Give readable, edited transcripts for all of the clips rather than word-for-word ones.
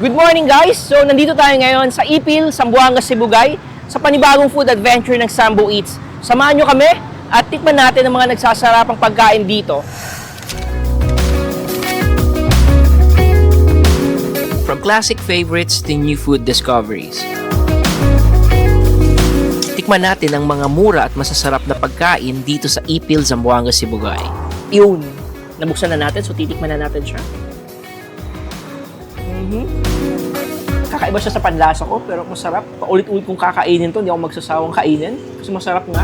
Good morning guys! So nandito tayo ngayon sa Ipil, Zamboanga, Sibugay sa panibagong food adventure ng Sambo Eats. Samahan nyo kami at tikman natin ang mga nagsasarapang pagkain dito. From classic favorites to new food discoveries. Tikman natin ang mga mura at masasarap na pagkain dito sa Ipil, Zamboanga, Sibugay. Yun! Nabuksan na natin, so titikman na natin siya. Kakaiba siya sa panlasa ko, pero masarap. Paulit-ulit kong kakainin to, hindi ako magsasawang kainin. Kasi masarap nga.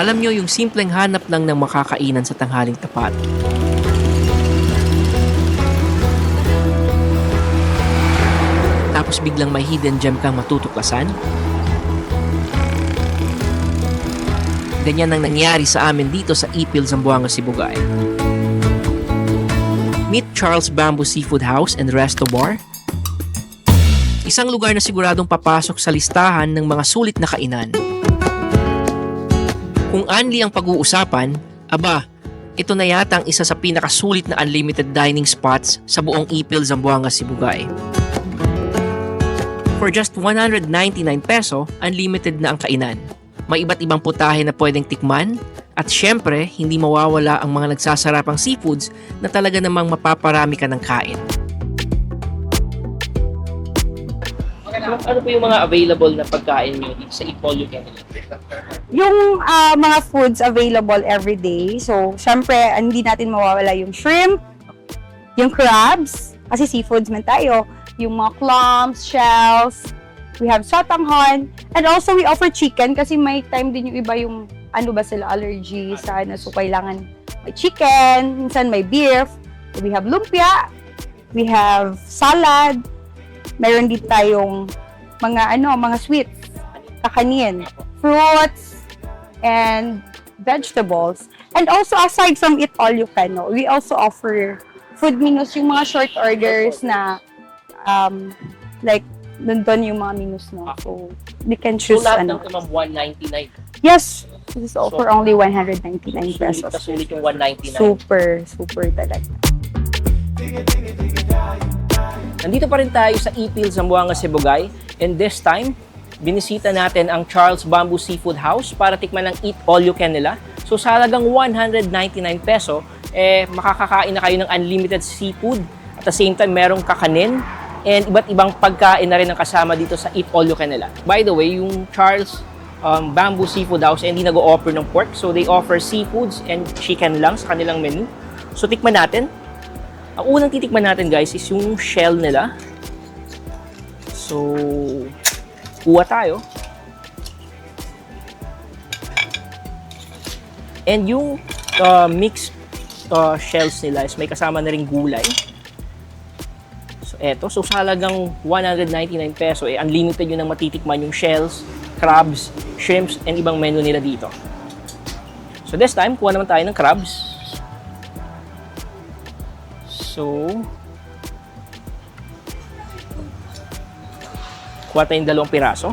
Alam nyo, yung simpleng hanap lang ng makakainan sa tanghaling tapat. Tapos biglang may hidden gem kang matutuklasan? Ganyan ang nangyari sa amin dito sa Ipil, Zamboanga, Sibugay. Meet Charles Bamboo Seafood House and Resto Bar. Isang lugar na siguradong papasok sa listahan ng mga sulit na kainan. Kung unli ang pag-uusapan, aba, ito na yata ang isa sa pinakasulit na unlimited dining spots sa buong Ipil, Zamboanga, Sibugay. For just 199 peso, unlimited na ang kainan. May iba't ibang putahe na pwedeng tikman at syempre, hindi mawawala ang mga nagsasarapang seafoods na talaga namang mapaparami ka ng kain. Ano po yung mga available na pagkain nyo dito sa Ipil, Yung mga foods available every day. So, syempre, hindi natin mawawala yung shrimp, yung crabs, kasi seafoods man tayo, yung mga clams, shells, we have sotanghon, and also we offer chicken kasi may time din yung iba yung ano ba sila, allergy sa ano, so kailangan may chicken, minsan may beef, we have lumpia, we have salad, meron din tayong mga sweets, kakanin, fruits, and vegetables. And also, aside from it all you can know, we also offer food menus, yung mga short orders na like, nandun yung mga menus, no? So, they can choose, so, lahat ng 199? Yes! This is all for only 199 pesos. Sulit yung 199. Super talaga. Nandito pa rin tayo sa Ipil, Zamboanga, Sibugay. And this time, binisita natin ang Charles Bamboo Seafood House para tikman ang eat all you can nila. So sa halagang 199 peso, makakakain na kayo ng unlimited seafood. At the same time, merong kakanin and iba't ibang pagkain na rin ang kasama dito sa eat all you can nila. By the way, yung Charles Bamboo Seafood House, hindi nag-o-offer ng pork. So they offer seafoods and chicken lang sa kanilang menu. So tikman natin. Ang unang titikman natin guys is yung shell nila. So, kuha tayo. And yung mixed shells nila is may kasama na ring gulay. So, eto. So, sa halagang 199 peso, unlimited yun ang matitikman yung shells, crabs, shrimps, and ibang menu nila dito. So, this time, kuha naman tayo ng crabs. So, kuha tayong 2 piraso.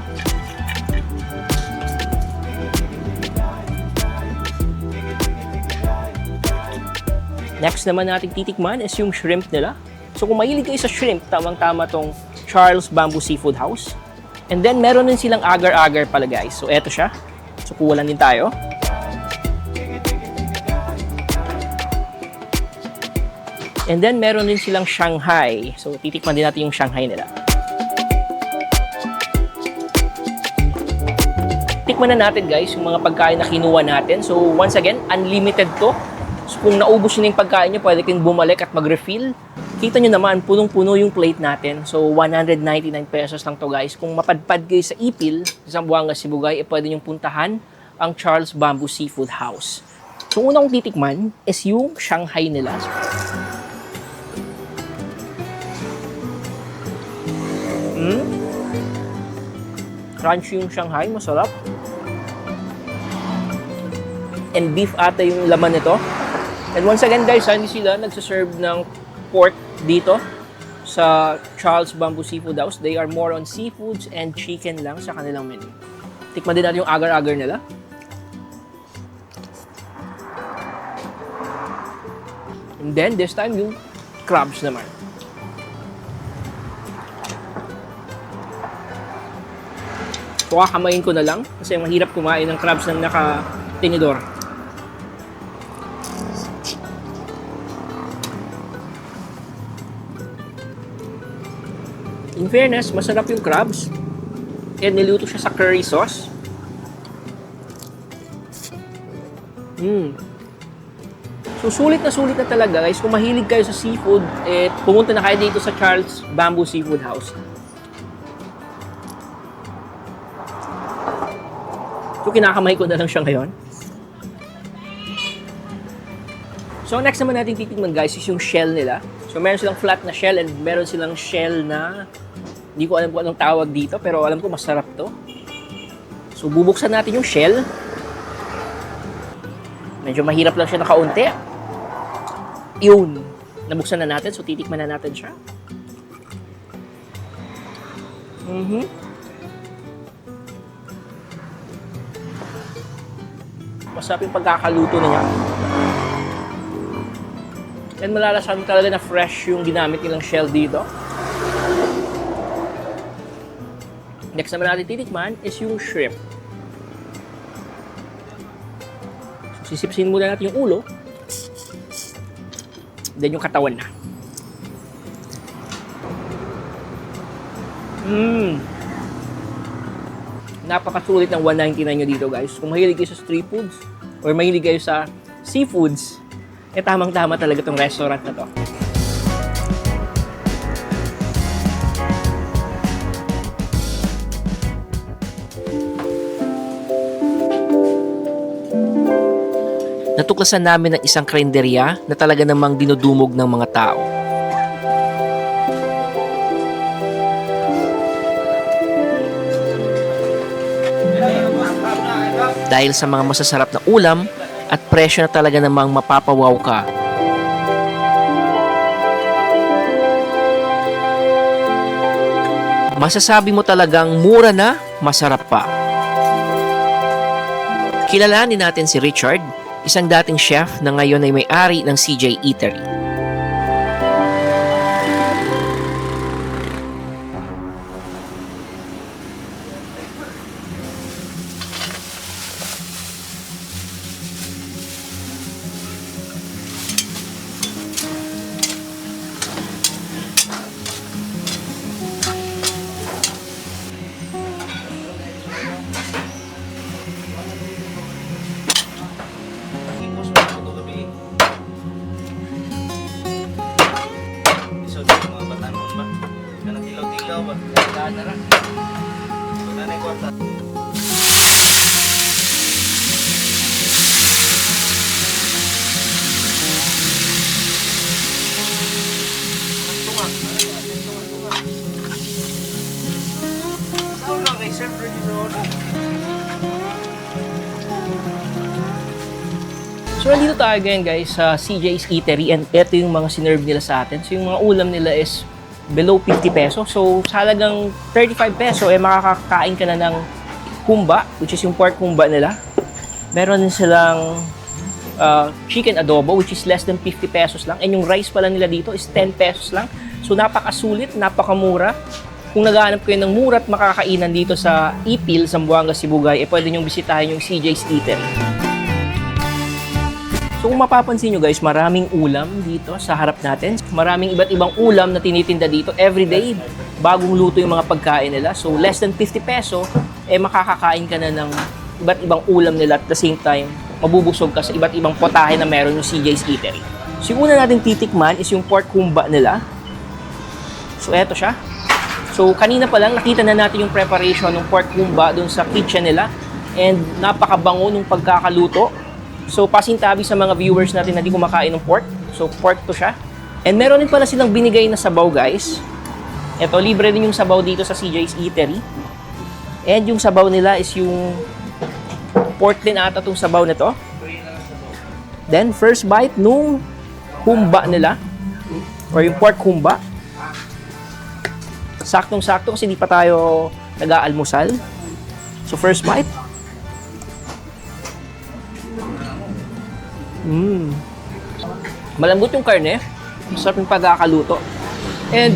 Next naman natin titikman is yung shrimp nila. So kung mahilig kayo sa shrimp, tamang-tama tong Charles Bamboo Seafood House. And then meron din silang agar-agar pala guys. So eto siya. So kuha lang din tayo. And then meron din silang Shanghai. So titikman din natin yung Shanghai nila. Tikman na natin guys yung mga pagkain na kinuha natin. So once again, unlimited to. So kung naubos nyo na yung pagkain nyo, pwede kayong bumalik at mag-refill. Kita nyo naman, punong-puno yung plate natin. So 199 pesos lang to guys. Kung mapadpad kayo sa Ipil, Zamboanga, Sibugay, pwede nyong puntahan ang Charles Bamboo Seafood House. So unang kong titikman is yung Shanghai nila. Crunchy yung Shanghai, masarap. And beef ata yung laman nito. And once again guys, hindi sila nagsaserve ng pork dito. sa Charles Bamboo Seafood House. They are more on seafoods and chicken lang sa kanilang menu. Tikman din natin yung agar-agar nila. And then, this time, yung crabs naman. So, kakamayin ko na lang kasi mahirap kumain ng crabs ng naka-tinidor. In fairness, masarap yung crabs. And niluto siya sa curry sauce. So, sulit na talaga guys. Kung mahilig kayo sa seafood, pumunta na kayo dito sa Charles Bamboo Seafood House. So, kinakamay ko na lang siya ngayon. So, next naman natin titignan guys is yung shell nila. So, meron silang flat na shell and meron silang shell na hindi ko alam kung anong tawag dito, pero alam ko masarap to. So, bubuksan natin yung shell. Medyo mahirap lang siya na kaunti. Yun. Nabuksan na natin, so titikman na natin siya. Masarap yung pagkakaluto na niya. And malalasahan mo talaga na fresh yung ginamit nilang shell dito. Next naman natin titikman is yung shrimp. So, sisipsin muna natin yung ulo. Then yung katawan na. Napakasulit ng 199 nyo dito guys. Kung mahilig kayo sa street foods or mahilig kayo sa seafoods, tamang-tama talaga itong restaurant na to. Natuklasan namin ng isang karinderya na talaga namang dinudumog ng mga tao. Dahil sa mga masasarap na ulam at presyo na talaga namang mapapawaw ka. Masasabi mo talagang mura na, masarap pa. Kilalanin natin si Richard, isang dating chef na ngayon ay may-ari ng CJ Eatery. So, nandito tayo ngayon guys sa CJ's Eatery and ito yung mga sinerve nila sa atin. So, yung mga ulam nila is below 50 peso. So, sa halagang 35 peso, makakakain ka na ng humba, which is yung pork humba nila. Meron din silang chicken adobo, which is less than 50 pesos lang. And yung rice pala nila dito is 10 pesos lang. So, napakasulit, napakamura. Kung naghahanap kayo ng mura at makakainan dito sa Ipil, Zamboanga, Sibugay, pwede nyong bisitahin yung CJ's Eatery. So kung mapapansin nyo guys, maraming ulam dito sa harap natin. Maraming iba't ibang ulam na tinitinda dito. Everyday, bagong luto yung mga pagkain nila. So less than 50 peso, makakakain ka na ng iba't ibang ulam nila at the same time, mabubusog ka sa iba't ibang potahe na meron yung CJ's Eatery. So yung una natin titikman is yung pork humba nila. So eto siya. So kanina pa lang nakita na natin yung preparation ng pork humba dun sa kitchen nila. And napakabango nung pagkakaluto. So, pasintabi sa mga viewers natin na di kumakain ng pork. So, pork to siya. And meron din pala silang binigay na sabaw, guys. Ito, libre din yung sabaw dito sa CJ's Eatery. And yung sabaw nila is yung pork din ata itong sabaw nito. Then, first bite nung humba nila. Or yung pork humba. Saktong-sakto kasi di pa tayo nag-aalmusal. So first bite. Malambot yung karne. Masarap yung pagkakaluto. And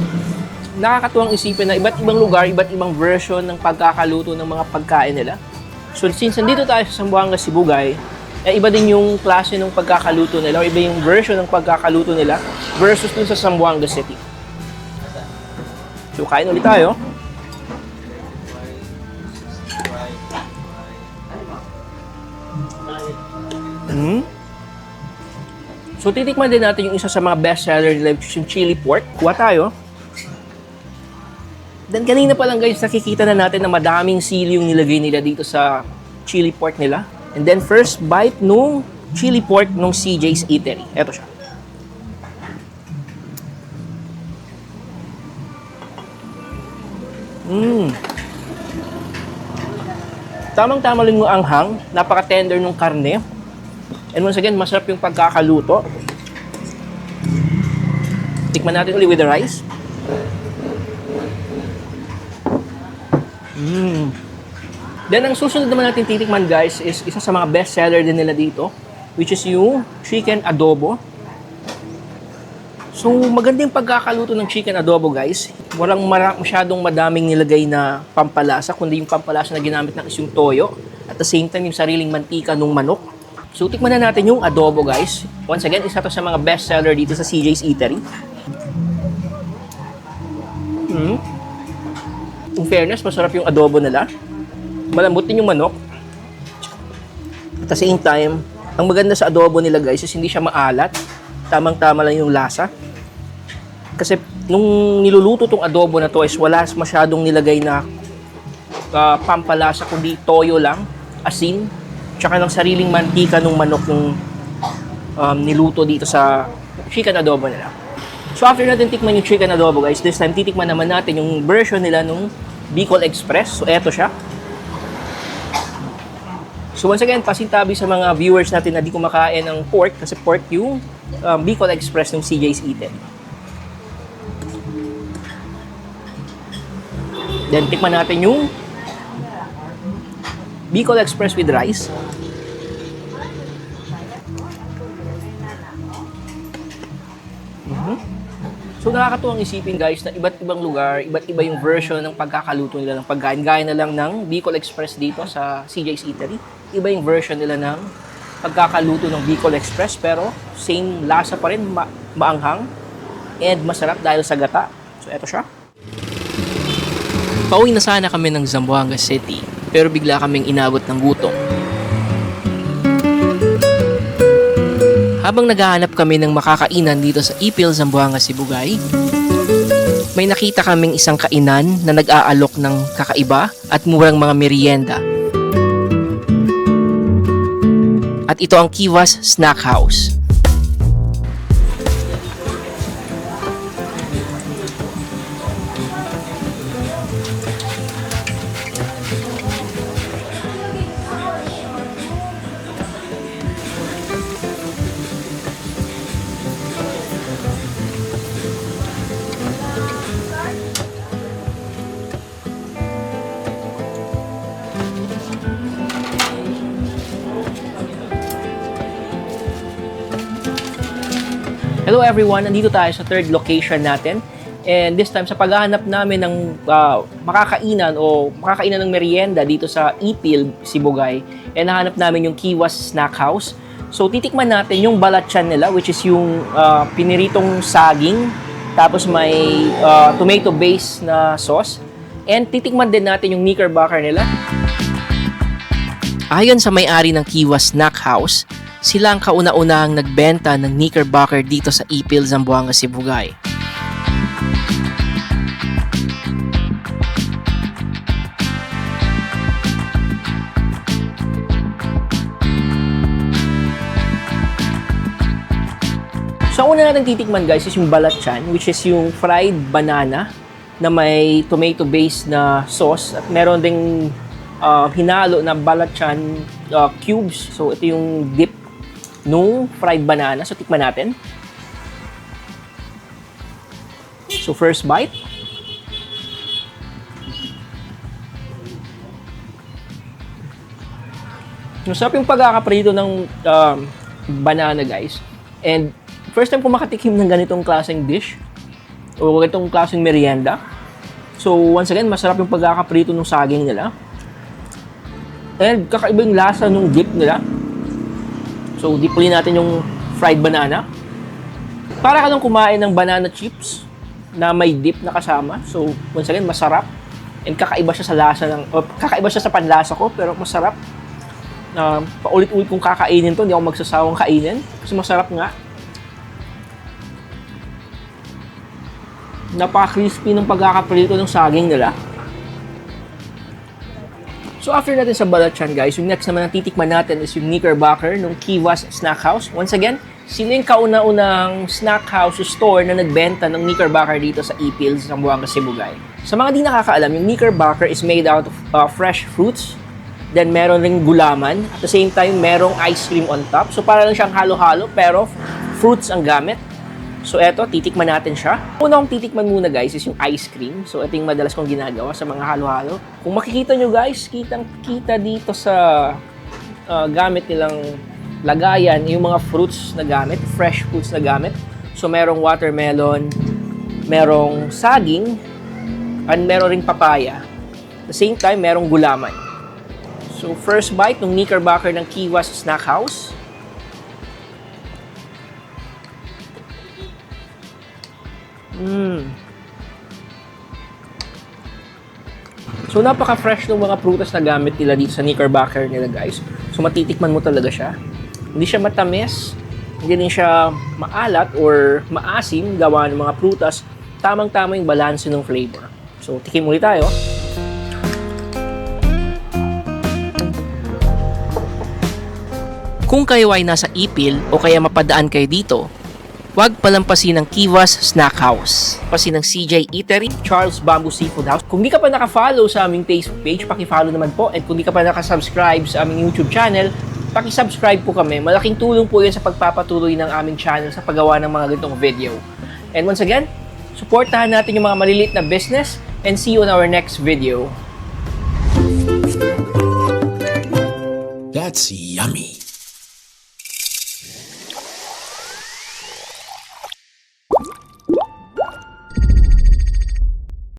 nakakatuwang isipin na iba't ibang lugar, iba't ibang version ng pagkakaluto ng mga pagkain nila. So since nandito tayo sa Zamboanga, Sibugay, iba din yung klase ng pagkakaluto nila o iba yung version ng pagkakaluto nila versus dun sa Zamboanga City. So kain ulit tayo. So titikman din natin yung isa sa mga best seller nila, which is yung chili pork. Kuha tayo. Then kanina pa lang guys, nakikita na natin na madaming sili yung nilagay nila dito sa chili pork nila. And then first bite nung chili pork nung CJ's Eatery. Eto siya. Tamang-tama lang yung anghang. Napaka-tender nung karne. And once again, masarap yung pagkakaluto. Tikman natin ulit with the rice. Then, ang susunod naman natin titikman guys is isa sa mga best seller din nila dito, which is yung chicken adobo. So, maganda yung pagkakaluto ng chicken adobo guys. Walang masyadong madaming nilagay na pampalasa, kundi yung pampalasa na ginamit na is yung toyo. At the same time, yung sariling mantika ng manok. So, tikman na natin yung adobo guys. Once again, isa to sa mga best seller dito sa CJ's Eatery. In fairness, masarap yung adobo nila. Malambot din yung manok. At the same time, ang maganda sa adobo nila guys is hindi siya maalat. Tamang-tama lang yung lasa. Kasi nung niluluto tong adobo na to is wala masyadong nilagay na pampalasa, kundi toyo lang, asin, tsaka ng sariling mantika ng manok nung niluto dito sa chicken adobo nila. So after natin tikman yung chicken adobo guys, this time titikman naman natin yung version nila nung Bicol Express. So eto siya. So once again, pasintabi sa mga viewers natin na di kumakain ng pork kasi pork yung Bicol Express ng CJ's Eatery. Then tikman natin yung Bicol Express with rice. So nakakatuwang isipin guys na iba't ibang lugar, iba't iba yung version ng pagkakaluto nila ng pagkain. Gaya na lang ng Bicol Express dito sa CJ's Eatery. Iba yung version nila ng pagkakaluto ng Bicol Express pero same lasa pa rin, maanghang and masarap dahil sa gata. So eto siya. Pauwi na sana kami ng Zamboanga City pero bigla kaming inabot ng gutom. Habang naghahanap kami ng makakainan dito sa Ipil, Zamboanga, Sibugay, may nakita kaming isang kainan na nag-aalok ng kakaiba at murang mga merienda. At ito ang Kiwas Snack House. Hello everyone, nandito tayo sa third location natin. And this time, sa paghahanap namin ng makakainan ng merienda dito sa Ipil, Sibugay, nahanap namin yung Kiwas Snack House. So, titikman natin yung balatchan nila, which is yung piniritong saging, tapos may tomato base na sauce. And titikman din natin yung knickerbocker nila. Ayon sa may-ari ng Kiwas Snack House, sila ang kauna-unahang nagbenta ng knickerbocker dito sa Ipil, Zamboanga, Sibugay. So, una natin titikman guys is yung balatchan, which is yung fried banana na may tomato base na sauce at meron ding hinalo na balatchan cubes. So, ito yung dip nung fried banana. So, tikman natin. So, first bite. Masarap yung pagkakaprito ng banana, guys. And first time ko makatikim ng ganitong klaseng dish o ganitong klaseng merienda. So, once again, masarap yung pagkakaprito ng saging nila. And kakaiba yung lasa ng dip nila. So, dipulin natin yung fried banana. Para ka lang kumain ng banana chips na may dip na kasama. So, once again, masarap. And kakaiba siya sa lasa kakaiba siya sa panlasa ko, pero masarap. Paulit-ulit kong kakainin to, hindi ako magsasawang kainin kasi masarap nga. Napaka-crispy ng pagkakaprito ng saging nila. So after natin sa Balachan, guys, yung next naman na titikman natin is yung Knickerbocker ng Kivas Snack House. Once again, sila yung kauna-unang snack house store na nagbenta ng Knickerbocker dito sa Ipil, sa Zamboanga, Sibugay. Sa mga di nakakaalam, yung Knickerbocker is made out of fresh fruits. Then, meron ring gulaman. At the same time, merong ice cream on top. So, para lang siyang halo-halo, pero fruits ang gamit. So, eto, titikman natin siya. Una kong titikman muna, guys, is yung ice cream. So, ito yung madalas kong ginagawa sa mga halo-halo. Kung makikita nyo, guys, kitang-kita dito sa gamit nilang lagayan, yung mga fruits na gamit, fresh fruits na gamit. So, merong watermelon, merong saging, and meron ring papaya. At the same time, merong gulaman. So, first bite ng Knickerbocker ng Kivas Snack House. So, napaka-fresh ng mga prutas na gamit nila dito sa Knickerbocker nila, guys. So, matitikman mo talaga siya. Hindi siya matamis, hindi din siya maalat or maasim gawa ng mga prutas. Tamang-tama yung balanse ng flavor. So, tikim ulit tayo. Kung kayo ay nasa Ipil o kaya mapadaan kayo dito, huwag palampasin ng Kivas Snack House. Pasin ng CJ Eatery, Charles Bamboo Seafood House. Kung di ka pa naka-follow sa aming Facebook page, paki-follow naman po. At kung di ka pa naka-subscribe sa aming YouTube channel, paki-subscribe po kami. Malaking tulong po yan sa pagpapatuloy ng aming channel sa paggawa ng mga ganitong video. And once again, supportahan natin yung mga maliliit na business and see you on our next video. That's yummy.